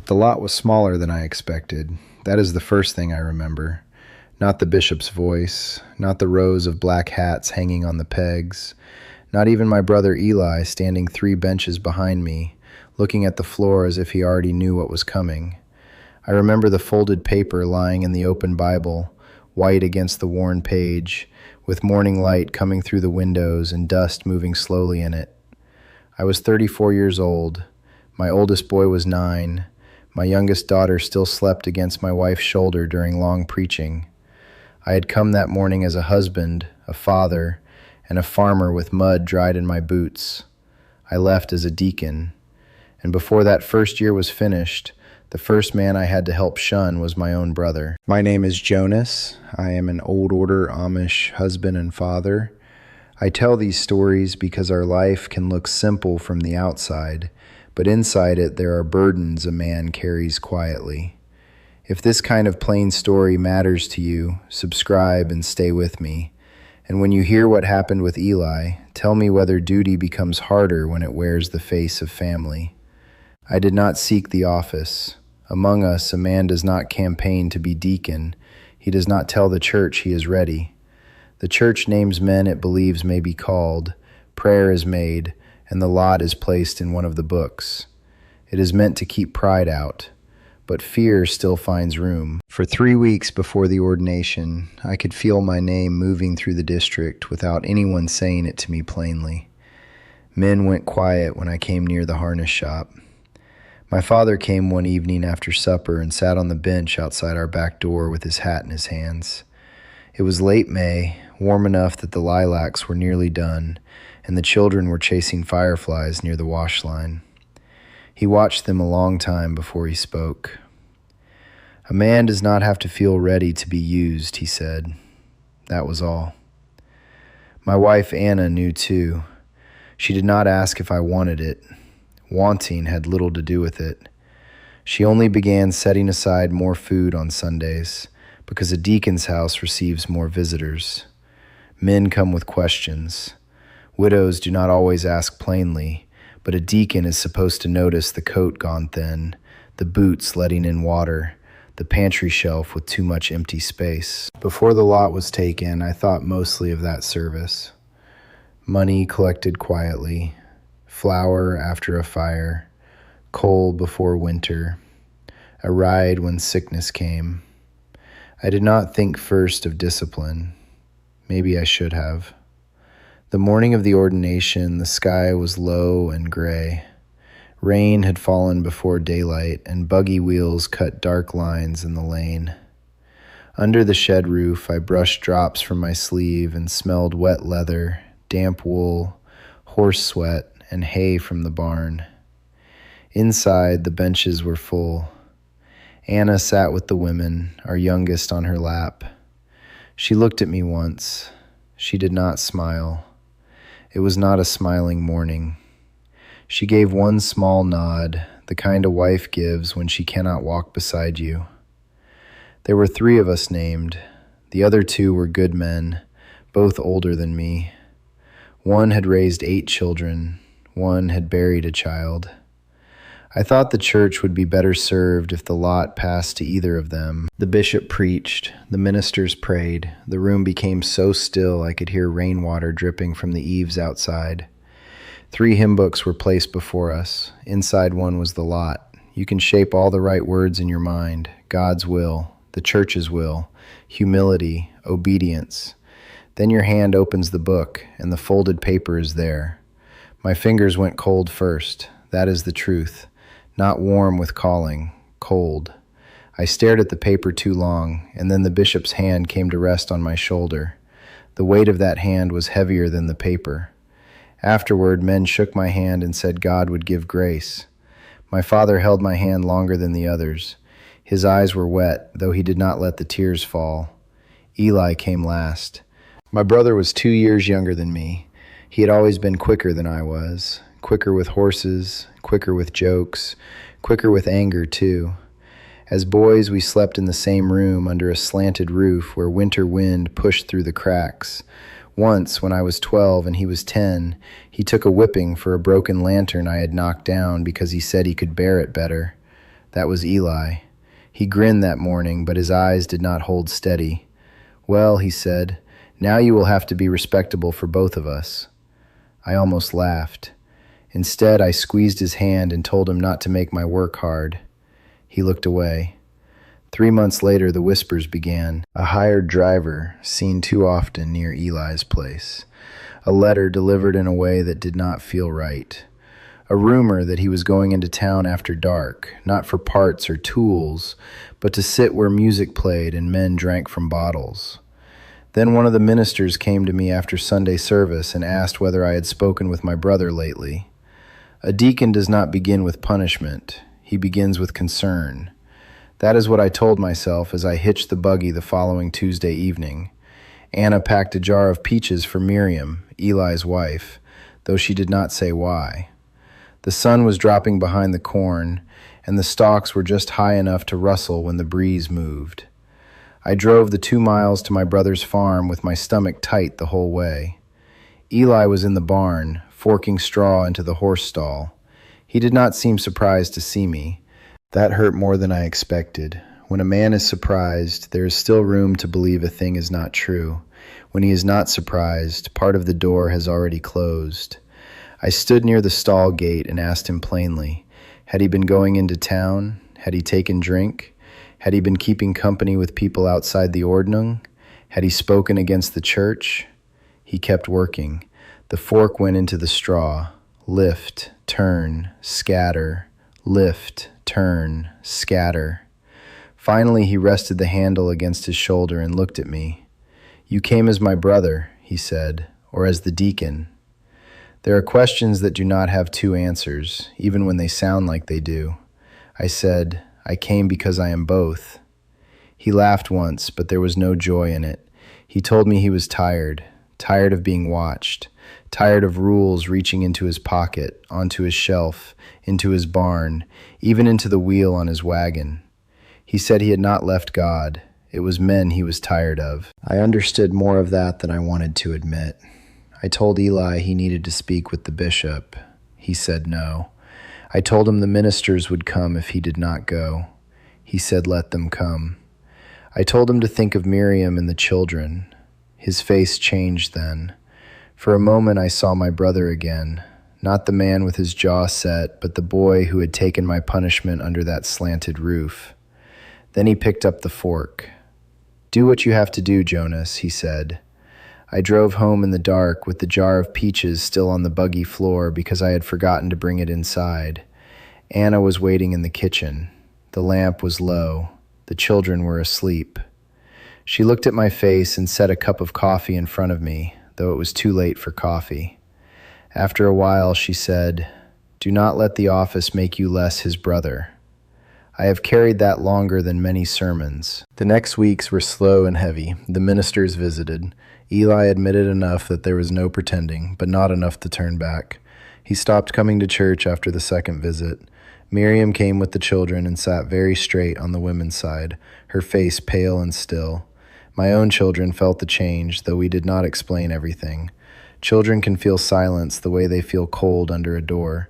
The lot was smaller than I expected. That is the first thing I remember. Not the bishop's voice, not the rows of black hats hanging on the pegs, not even my brother Eli standing 3 benches behind me, looking at the floor as if he already knew what was coming. I remember the folded paper lying in the open Bible, white against the worn page, with morning light coming through the windows and dust moving slowly in it. I was 34 years old. My oldest boy was 9. My youngest daughter still slept against my wife's shoulder during long preaching. I had come that morning as a husband, a father, and a farmer with mud dried in my boots. I left as a deacon. And before that first year was finished, the first man I had to help shun was my own brother. My name is Jonas. I am an old order Amish husband and father. I tell these stories because our life can look simple from the outside, but inside it there are burdens a man carries quietly. If this kind of plain story matters to you, subscribe and stay with me. And when you hear what happened with Eli, tell me whether duty becomes harder when it wears the face of family. I did not seek the office. Among us, a man does not campaign to be deacon. He does not tell the church he is ready. The church names men it believes may be called, prayer is made, and the lot is placed in one of the books. It is meant to keep pride out, but fear still finds room. For 3 weeks before the ordination, I could feel my name moving through the district without anyone saying it to me plainly. Men went quiet when I came near the harness shop. My father came one evening after supper and sat on the bench outside our back door with his hat in his hands. It was late May, warm enough that the lilacs were nearly done, and the children were chasing fireflies near the wash line. He watched them a long time before he spoke. "A man does not have to feel ready to be used," he said. That was all. My wife Anna knew too. She did not ask if I wanted it. Wanting had little to do with it. She only began setting aside more food on Sundays, because a deacon's house receives more visitors. Men come with questions. Widows do not always ask plainly, but a deacon is supposed to notice the coat gone thin, the boots letting in water, the pantry shelf with too much empty space. Before the lot was taken, I thought mostly of that service. Money collected quietly, flour after a fire, coal before winter, a ride when sickness came. I did not think first of discipline. Maybe I should have. The morning of the ordination, the sky was low and gray. Rain had fallen before daylight, and buggy wheels cut dark lines in the lane. Under the shed roof, I brushed drops from my sleeve and smelled wet leather, damp wool, horse sweat, and hay from the barn. Inside, the benches were full. Anna sat with the women, our youngest on her lap. She looked at me once. She did not smile. It was not a smiling morning. She gave one small nod, the kind a wife gives when she cannot walk beside you. There were 3 of us named. The other 2 were good men, both older than me. One had raised 8 children. One had buried a child. I thought the church would be better served if the lot passed to either of them. The bishop preached, the ministers prayed. The room became so still I could hear rainwater dripping from the eaves outside. 3 hymn books were placed before us. Inside one was the lot. You can shape all the right words in your mind: God's will, the church's will, humility, obedience. Then your hand opens the book, and the folded paper is there. My fingers went cold first. That is the truth. Not warm with calling, cold. I stared at the paper too long, and then the bishop's hand came to rest on my shoulder. The weight of that hand was heavier than the paper. Afterward, men shook my hand and said God would give grace. My father held my hand longer than the others. His eyes were wet, though he did not let the tears fall. Eli came last. My brother was 2 years younger than me. He had always been quicker than I was, quicker with horses, quicker with jokes, quicker with anger too. As boys, we slept in the same room under a slanted roof where winter wind pushed through the cracks. Once, when I was 12 and he was 10, he took a whipping for a broken lantern I had knocked down because he said he could bear it better. That was Eli. He grinned that morning, but his eyes did not hold steady. "Well," he said, "now you will have to be respectable for both of us." I almost laughed. Instead, I squeezed his hand and told him not to make my work hard. He looked away. 3 months later, the whispers began. A hired driver, seen too often near Eli's place. A letter delivered in a way that did not feel right. A rumor that he was going into town after dark, not for parts or tools, but to sit where music played and men drank from bottles. Then one of the ministers came to me after Sunday service and asked whether I had spoken with my brother lately. A deacon does not begin with punishment. He begins with concern. That is what I told myself as I hitched the buggy the following Tuesday evening. Anna packed a jar of peaches for Miriam, Eli's wife, though she did not say why. The sun was dropping behind the corn, and the stalks were just high enough to rustle when the breeze moved. I drove the 2 miles to my brother's farm with my stomach tight the whole way. Eli was in the barn, forking straw into the horse stall. He did not seem surprised to see me. That hurt more than I expected. When a man is surprised, there is still room to believe a thing is not true. When he is not surprised, part of the door has already closed. I stood near the stall gate and asked him plainly, had he been going into town? Had he taken drink? Had he been keeping company with people outside the Ordnung? Had he spoken against the church? He kept working. The fork went into the straw. Lift, turn, scatter. Lift, turn, scatter. Finally, he rested the handle against his shoulder and looked at me. "You came as my brother," he said, "or as the deacon." There are questions that do not have two answers, even when they sound like they do. I said, "I came because I am both." He laughed once, but there was no joy in it. He told me he was tired of being watched, tired of rules reaching into his pocket, onto his shelf, into his barn, even into the wheel on his wagon. He said he had not left God. It was men he was tired of. I understood more of that than I wanted to admit. I told Eli he needed to speak with the bishop. He said no. I told him the ministers would come if he did not go. He said let them come. I told him to think of Miriam and the children. His face changed then. For a moment I saw my brother again, not the man with his jaw set, but the boy who had taken my punishment under that slanted roof. Then he picked up the fork. "Do what you have to do, Jonas," he said. I drove home in the dark with the jar of peaches still on the buggy floor because I had forgotten to bring it inside. Anna was waiting in the kitchen. The lamp was low. The children were asleep. She looked at my face and set a cup of coffee in front of me, though it was too late for coffee. After a while, she said, "Do not let the office make you less his brother." I have carried that longer than many sermons. The next weeks were slow and heavy. The ministers visited. Eli admitted enough that there was no pretending, but not enough to turn back. He stopped coming to church after the second visit. Miriam came with the children and sat very straight on the women's side, her face pale and still. My own children felt the change, though we did not explain everything. Children can feel silence the way they feel cold under a door.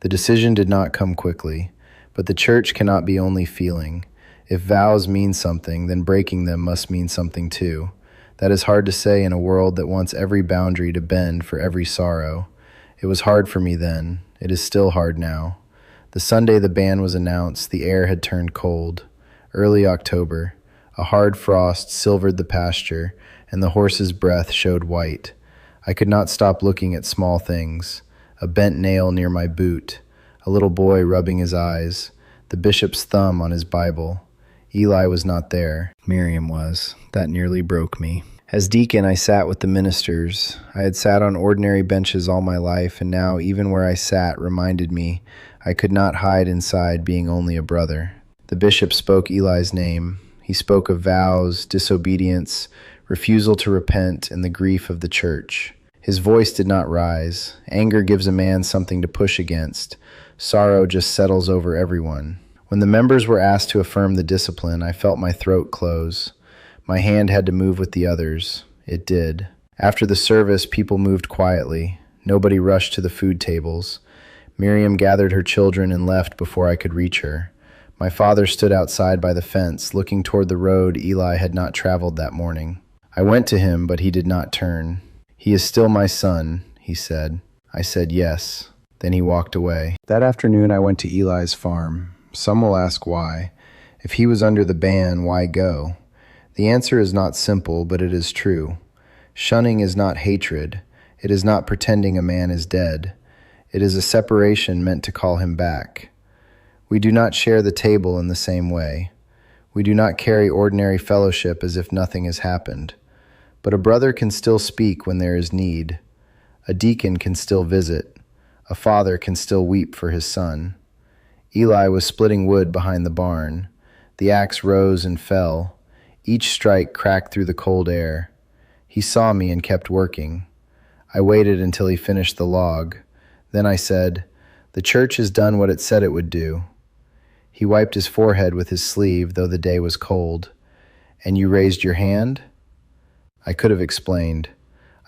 The decision did not come quickly, but the church cannot be only feeling. If vows mean something, then breaking them must mean something too. That is hard to say in a world that wants every boundary to bend for every sorrow. It was hard for me then. It is still hard now. The Sunday the ban was announced, the air had turned cold. Early October. A hard frost silvered the pasture, and the horse's breath showed white. I could not stop looking at small things. A bent nail near my boot. A little boy rubbing his eyes. The bishop's thumb on his Bible. Eli was not there. Miriam was. That nearly broke me. As deacon, I sat with the ministers. I had sat on ordinary benches all my life, and now even where I sat reminded me I could not hide inside being only a brother. The bishop spoke Eli's name. He spoke of vows, disobedience, refusal to repent, and the grief of the church. His voice did not rise. Anger gives a man something to push against. Sorrow just settles over everyone. When the members were asked to affirm the discipline, I felt my throat close. My hand had to move with the others. It did. After the service, people moved quietly. Nobody rushed to the food tables. Miriam gathered her children and left before I could reach her. My father stood outside by the fence, looking toward the road Eli had not traveled that morning. I went to him, but he did not turn. "He is still my son," he said. I said yes. Then he walked away. That afternoon I went to Eli's farm. Some will ask why. If he was under the ban, why go? The answer is not simple, but it is true. Shunning is not hatred. It is not pretending a man is dead. It is a separation meant to call him back. We do not share the table in the same way. We do not carry ordinary fellowship as if nothing has happened. But a brother can still speak when there is need. A deacon can still visit. A father can still weep for his son. Eli was splitting wood behind the barn. The axe rose and fell. Each strike cracked through the cold air. He saw me and kept working. I waited until he finished the log. Then I said, "The church has done what it said it would do." He wiped his forehead with his sleeve, though the day was cold. "And you raised your hand?" I could have explained.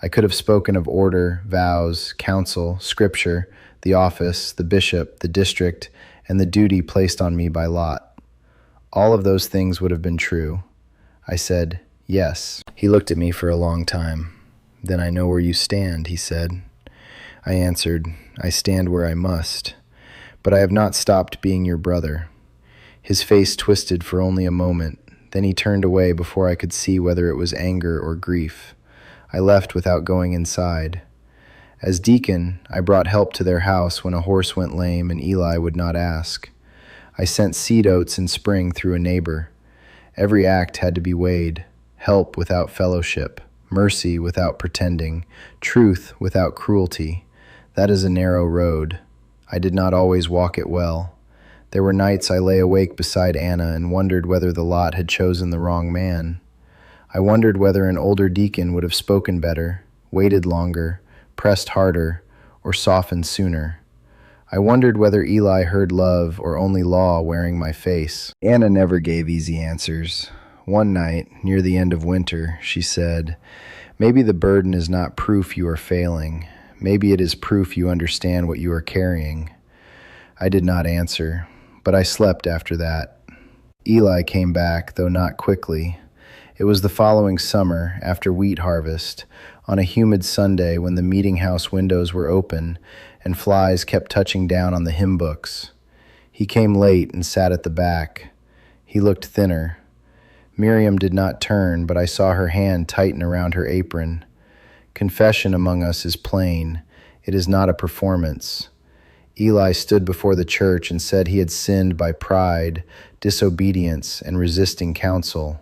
I could have spoken of order, vows, counsel, scripture, the office, the bishop, the district, and the duty placed on me by lot. All of those things would have been true. I said, "Yes." He looked at me for a long time. "Then I know where you stand," he said. I answered, "I stand where I must. But I have not stopped being your brother." His face twisted for only a moment. Then he turned away before I could see whether it was anger or grief. I left without going inside. As deacon, I brought help to their house when a horse went lame and Eli would not ask. I sent seed oats in spring through a neighbor. Every act had to be weighed. Help without fellowship, mercy without pretending, truth without cruelty. That is a narrow road. I did not always walk it well. There were nights I lay awake beside Anna and wondered whether the lot had chosen the wrong man. I wondered whether an older deacon would have spoken better, waited longer, pressed harder, or softened sooner. I wondered whether Eli heard love or only law wearing my face. Anna never gave easy answers. One night, near the end of winter, she said, "Maybe the burden is not proof you are failing. Maybe it is proof you understand what you are carrying." I did not answer, but I slept after that. Eli came back, though not quickly. It was the following summer, after wheat harvest, on a humid Sunday when the meeting house windows were open and flies kept touching down on the hymn books. He came late and sat at the back. He looked thinner. Miriam did not turn, but I saw her hand tighten around her apron. Confession among us is plain. It is not a performance. Eli stood before the church and said he had sinned by pride, disobedience, and resisting counsel.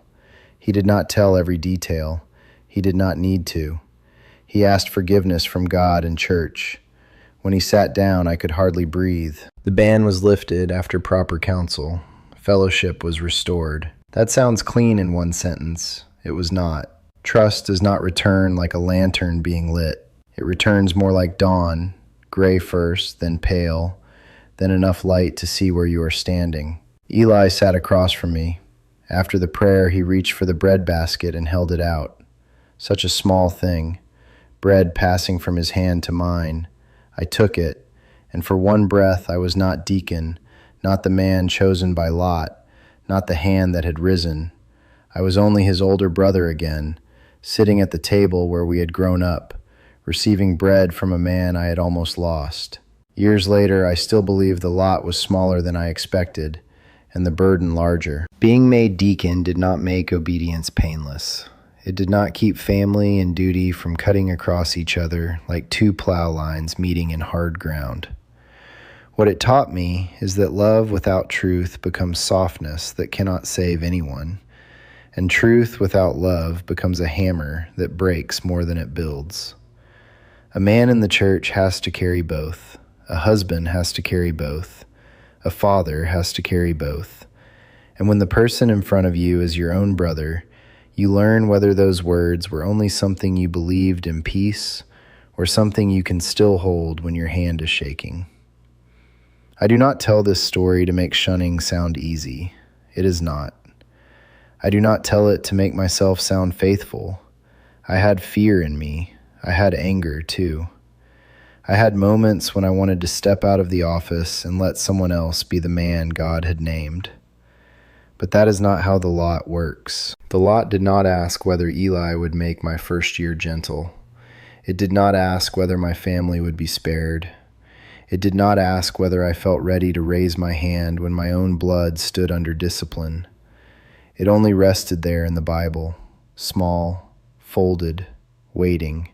He did not tell every detail. He did not need to. He asked forgiveness from God and church. When he sat down, I could hardly breathe. The ban was lifted after proper counsel. Fellowship was restored. That sounds clean in one sentence. It was not. Trust does not return like a lantern being lit. It returns more like dawn, gray first, then pale, then enough light to see where you are standing. Eli sat across from me. After the prayer, he reached for the bread basket and held it out. Such a small thing, bread passing from his hand to mine. I took it, and for one breath I was not deacon, not the man chosen by lot, not the hand that had risen. I was only his older brother again, sitting at the table where we had grown up, receiving bread from a man I had almost lost. Years later, I still believe the lot was smaller than I expected, and the burden larger. Being made deacon did not make obedience painless. It did not keep family and duty from cutting across each other like two plow lines meeting in hard ground. What it taught me is that love without truth becomes softness that cannot save anyone, and truth without love becomes a hammer that breaks more than it builds. A man in the church has to carry both. A husband has to carry both. A father has to carry both. And when the person in front of you is your own brother, you learn whether those words were only something you believed in peace or something you can still hold when your hand is shaking. I do not tell this story to make shunning sound easy. It is not. I do not tell it to make myself sound faithful. I had fear in me. I had anger too. I had moments when I wanted to step out of the office and let someone else be the man God had named. But that is not how the lot works. The lot did not ask whether Eli would make my first year gentle. It did not ask whether my family would be spared. It did not ask whether I felt ready to raise my hand when my own blood stood under discipline. It only rested there in the Bible, small, folded, waiting.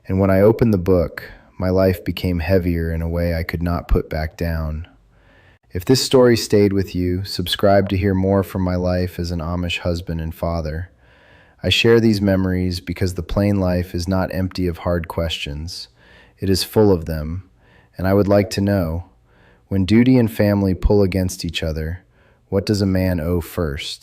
And when I opened the book, my life became heavier in a way I could not put back down. If this story stayed with you, subscribe to hear more from my life as an Amish husband and father. I share these memories because the plain life is not empty of hard questions. It is full of them, and I would like to know, when duty and family pull against each other, what does a man owe first?